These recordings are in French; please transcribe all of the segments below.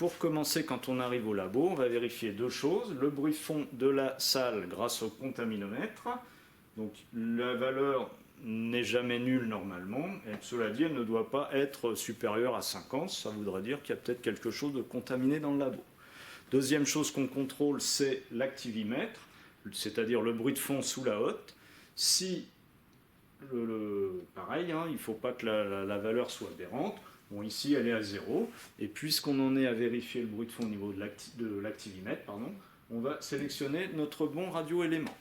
pour commencer, quand on arrive au labo, on va vérifier deux choses. Le bruit de fond de la salle grâce au contaminomètre. Donc la valeur n'est jamais nulle normalement. Et cela dit, elle ne doit pas être supérieure à 50. Ça voudrait dire qu'il y a peut-être quelque chose de contaminé dans le labo. Deuxième chose qu'on contrôle, c'est l'activimètre, c'est-à-dire le bruit de fond sous la hotte. Si, pareil, hein, il ne faut pas que la valeur soit aberrante. Bon, ici, elle est à 0. Et puisqu'on en est à vérifier le bruit de fond au niveau de l'activimètre, on va sélectionner notre bon radioélément.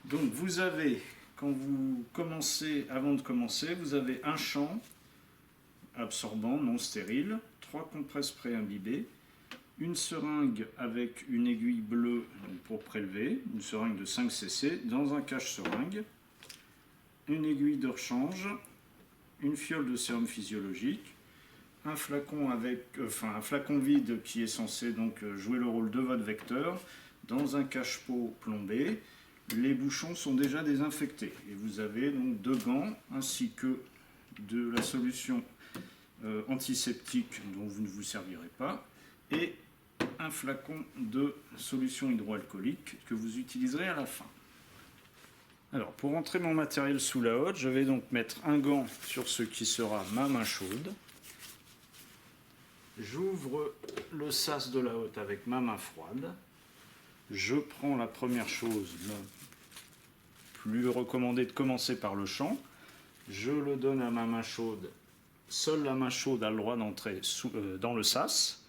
Donc, vous avez, quand vous commencez, avant de commencer, vous avez un champ absorbant non stérile, 3 compresses pré-imbibées, une seringue avec une aiguille bleue pour prélever, une seringue de 5 cc dans un cache-seringue, une aiguille de rechange, une fiole de sérum physiologique, un flacon un flacon vide qui est censé donc jouer le rôle de votre vecteur, dans un cache-pot plombé. Les bouchons sont déjà désinfectés et vous avez donc 2 gants ainsi que de la solution antiseptique dont vous ne vous servirez pas et un flacon de solution hydroalcoolique que vous utiliserez à la fin. Alors, pour rentrer mon matériel sous la hotte, je vais donc mettre un gant sur ce qui sera ma main chaude. J'ouvre le sas de la hotte avec ma main froide. Je prends la première chose, plus recommandé de commencer par le champ. Je le donne à ma main chaude. Seule la main chaude a le droit d'entrer dans le sas.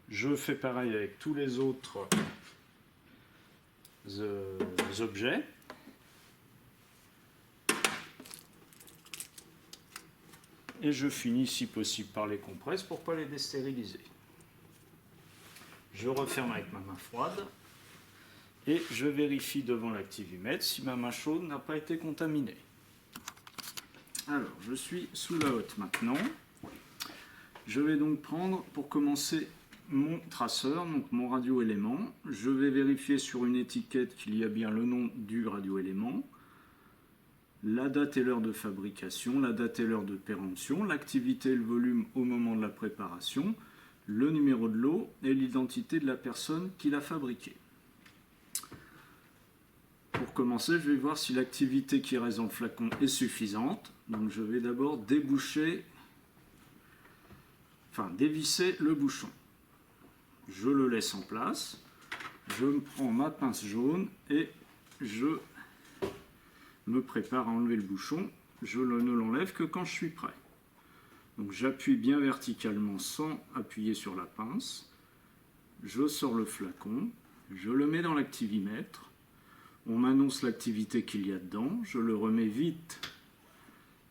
Je fais pareil avec tous les autres objets. Et je finis si possible par les compresses pour ne pas les déstériliser. Je referme avec ma main froide et je vérifie devant l'activimètre si ma main chaude n'a pas été contaminée. Alors, je suis sous la hotte maintenant. Je vais donc prendre, pour commencer, mon traceur, donc mon radioélément. Je vais vérifier sur une étiquette qu'il y a bien le nom du radioélément, la date et l'heure de fabrication, la date et l'heure de péremption, l'activité et le volume au moment de la préparation, le numéro de lot et l'identité de la personne qui l'a fabriqué. Pour commencer, je vais voir si l'activité qui reste dans le flacon est suffisante. Donc je vais d'abord dévisser le bouchon. Je le laisse en place. Je me prends ma pince jaune et je me prépare à enlever le bouchon. Je ne l'enlève que quand je suis prêt. Donc j'appuie bien verticalement sans appuyer sur la pince. Je sors le flacon. Je le mets dans l'activimètre. On m'annonce l'activité qu'il y a dedans. Je le remets vite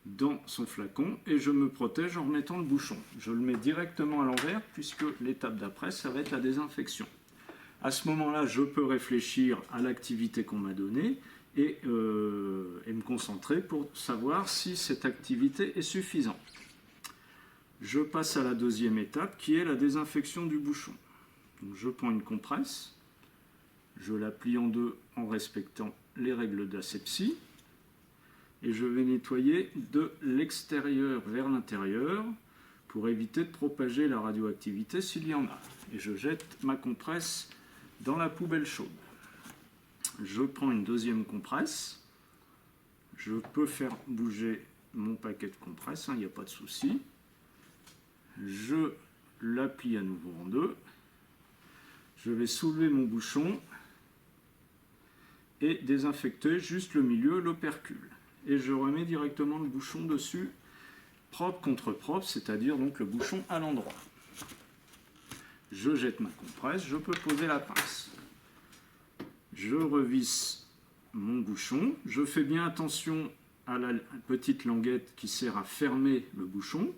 dans son flacon et je me protège en remettant le bouchon. Je le mets directement à l'envers puisque l'étape d'après, ça va être la désinfection. À ce moment-là, je peux réfléchir à l'activité qu'on m'a donnée et me concentrer pour savoir si cette activité est suffisante. Je passe à la deuxième étape qui est la désinfection du bouchon. Donc, je prends une compresse, je la plie en deux en respectant les règles d'asepsie. Et je vais nettoyer de l'extérieur vers l'intérieur pour éviter de propager la radioactivité s'il y en a. Et je jette ma compresse dans la poubelle chaude. Je prends une deuxième compresse. Je peux faire bouger mon paquet de compresses, il n'y a pas de souci. Je la plie à nouveau en deux. Je vais soulever mon bouchon et désinfecter juste le milieu, l'opercule. Et je remets directement le bouchon dessus, propre contre propre, c'est-à-dire donc le bouchon à l'endroit. Je jette ma compresse, je peux poser la pince. Je revisse mon bouchon, je fais bien attention à la petite languette qui sert à fermer le bouchon.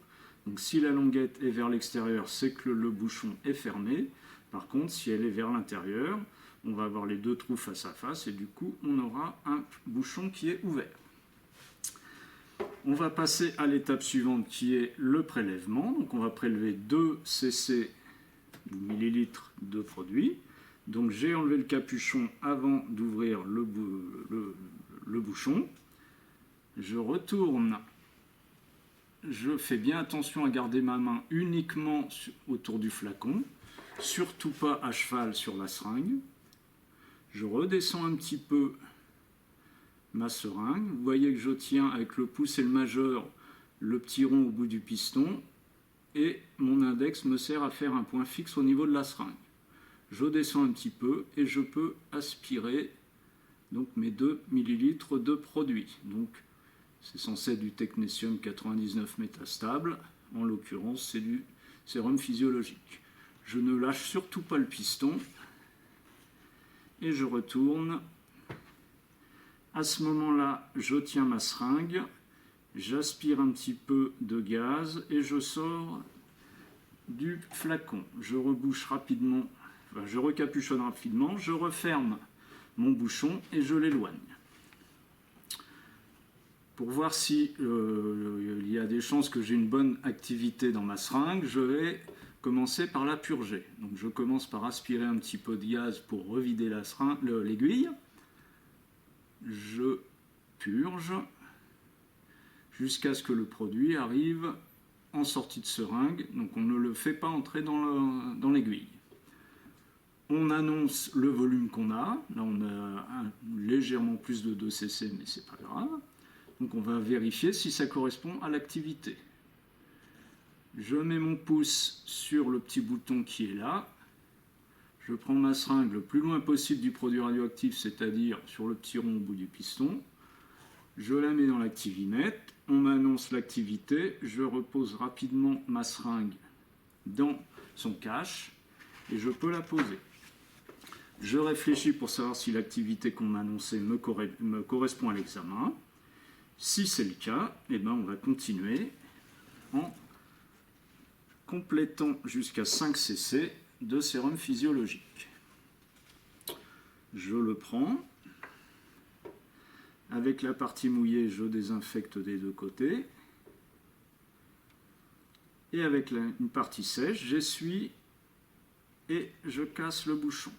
Donc si la languette est vers l'extérieur, c'est que le bouchon est fermé. Par contre, si elle est vers l'intérieur, on va avoir les deux trous face à face et du coup, on aura un bouchon qui est ouvert. On va passer à l'étape suivante qui est le prélèvement. Donc on va prélever 2 cc ou millilitres de produit. Donc j'ai enlevé le capuchon avant d'ouvrir le bouchon. Je retourne. Je fais bien attention à garder ma main uniquement autour du flacon. surtout pas à cheval sur la seringue. Je redescends un petit peu ma seringue. Vous voyez que je tiens avec le pouce et le majeur le petit rond au bout du piston et mon index me sert à faire un point fixe au niveau de la seringue. Je descends un petit peu et je peux aspirer donc mes 2 ml de produit. Donc c'est censé être du technétium 99 métastable, en l'occurrence c'est du sérum physiologique. Je ne lâche surtout pas le piston et je retourne. À ce moment-là, je tiens ma seringue, j'aspire un petit peu de gaz et je sors du flacon. Je rebouche rapidement, enfin, je recapuchonne rapidement, je referme mon bouchon et je l'éloigne. Pour voir si il y a des chances que j'ai une bonne activité dans ma seringue, je vais commencer par la purger. Donc je commence par aspirer un petit peu de gaz pour revider l'aiguille. Je purge jusqu'à ce que le produit arrive en sortie de seringue. Donc on ne le fait pas entrer dans l'aiguille. On annonce le volume qu'on a. Là on a légèrement plus de 2 cc, mais c'est pas grave. Donc on va vérifier si ça correspond à l'activité. Je mets mon pouce sur le petit bouton qui est là. Je prends ma seringue le plus loin possible du produit radioactif, c'est-à-dire sur le petit rond au bout du piston. Je la mets dans l'activimètre. On m'annonce l'activité. Je repose rapidement ma seringue dans son cache et je peux la poser. Je réfléchis pour savoir si l'activité qu'on m'a annoncée me correspond à l'examen. Si c'est le cas, eh ben on va continuer en complétant jusqu'à 5 cc de sérum physiologique. Je le prends. Avec la partie mouillée, je désinfecte des deux côtés. Et avec une partie sèche, j'essuie et je casse le bouchon.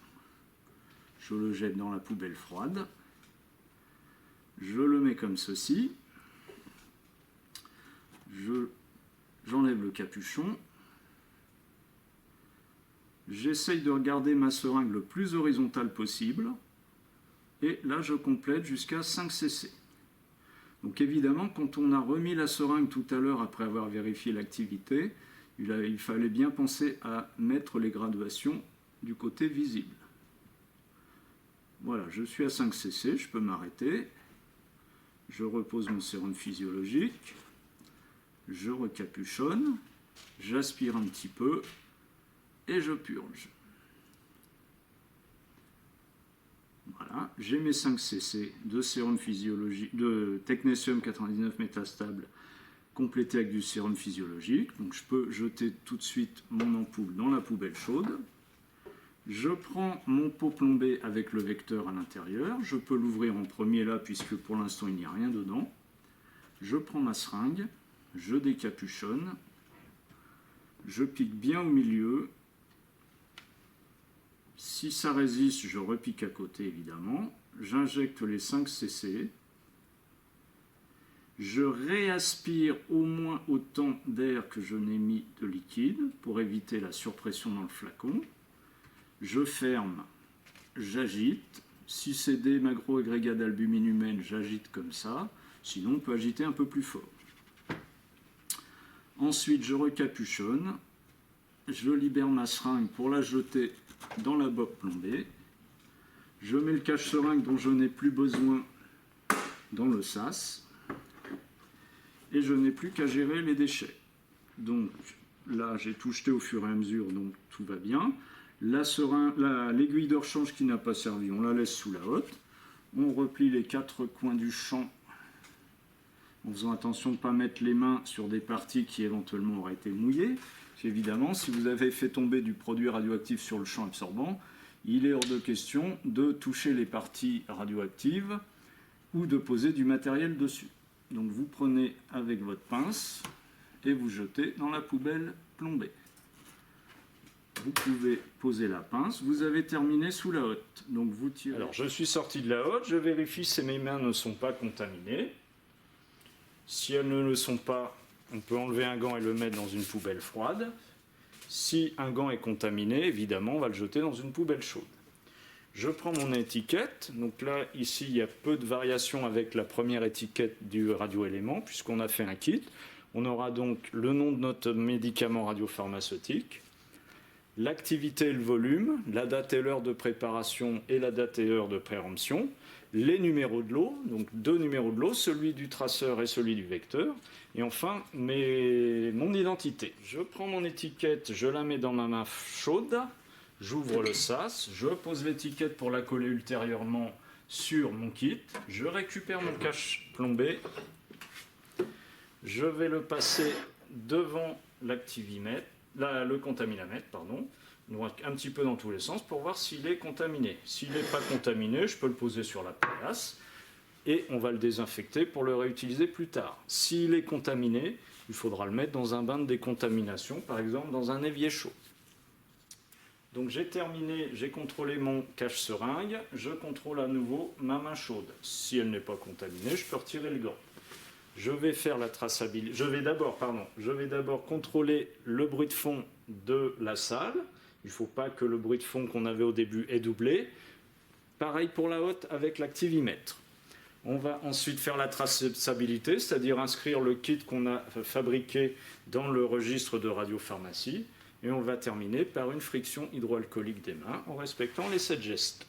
Je le jette dans la poubelle froide. Je le mets comme ceci. J'enlève le capuchon. J'essaye de regarder ma seringue le plus horizontale possible. Et là, je complète jusqu'à 5 cc. Donc évidemment, quand on a remis la seringue tout à l'heure, après avoir vérifié l'activité, il fallait bien penser à mettre les graduations du côté visible. Voilà, je suis à 5 cc, je peux m'arrêter. Je repose mon sérum physiologique. Je recapuchonne. J'aspire un petit peu. Et je purge. Voilà, j'ai mes 5 cc de sérum physiologique, de technétium 99 métastable complété avec du sérum physiologique. Donc je peux jeter tout de suite mon ampoule dans la poubelle chaude. Je prends mon pot plombé avec le vecteur à l'intérieur. Je peux l'ouvrir en premier là puisque pour l'instant il n'y a rien dedans. Je prends ma seringue, je décapuchonne, je pique bien au milieu. Si ça résiste, je repique à côté évidemment. J'injecte les 5 cc. Je réaspire au moins autant d'air que je n'ai mis de liquide pour éviter la surpression dans le flacon. Je ferme, j'agite. Si c'est des macro-agrégats d'albumine humaine, j'agite comme ça. Sinon, on peut agiter un peu plus fort. Ensuite, je recapuchonne. Je libère ma seringue pour la jeter dans la botte plombée. Je mets le cache-seringue dont je n'ai plus besoin dans le sas. Et je n'ai plus qu'à gérer les déchets. Donc là, j'ai tout jeté au fur et à mesure, donc tout va bien. L'aiguille de rechange qui n'a pas servi, on la laisse sous la hotte. On replie les 4 coins du champ en faisant attention de ne pas mettre les mains sur des parties qui éventuellement auraient été mouillées. Évidemment, si vous avez fait tomber du produit radioactif sur le champ absorbant, il est hors de question de toucher les parties radioactives ou de poser du matériel dessus. Donc vous prenez avec votre pince et vous jetez dans la poubelle plombée. Vous pouvez poser la pince, vous avez terminé sous la hotte. Donc vous tirez. Alors je suis sorti de la hotte, je vérifie si mes mains ne sont pas contaminées. Si elles ne le sont pas, on peut enlever un gant et le mettre dans une poubelle froide. Si un gant est contaminé, évidemment, on va le jeter dans une poubelle chaude. Je prends mon étiquette. Donc là, ici, il y a peu de variations avec la première étiquette du radioélément, puisqu'on a fait un kit. On aura donc le nom de notre médicament radiopharmaceutique, l'activité et le volume, la date et l'heure de préparation et la date et l'heure de péremption, les numéros de lot, donc 2 numéros de lot, celui du traceur et celui du vecteur, et enfin mon identité. Je prends mon étiquette, je la mets dans ma main chaude, j'ouvre le sas, je pose l'étiquette pour la coller ultérieurement sur mon kit, je récupère mon cache plombé, je vais le passer devant l'activimètre, le contaminamètre, pardon, donc un petit peu dans tous les sens pour voir s'il est contaminé. S'il n'est pas contaminé, je peux le poser sur la paillasse et on va le désinfecter pour le réutiliser plus tard. S'il est contaminé, il faudra le mettre dans un bain de décontamination, par exemple dans un évier chaud. Donc j'ai terminé, j'ai contrôlé mon cache-seringue, je contrôle à nouveau ma main chaude. Si elle n'est pas contaminée, je peux retirer le gant. Je vais faire la traçabilité. Je vais d'abord contrôler le bruit de fond de la salle. Il ne faut pas que le bruit de fond qu'on avait au début ait doublé. Pareil pour la haute avec l'activimètre. On va ensuite faire la traçabilité, c'est-à-dire inscrire le kit qu'on a fabriqué dans le registre de radiopharmacie. Et on va terminer par une friction hydroalcoolique des mains en respectant les 7 gestes.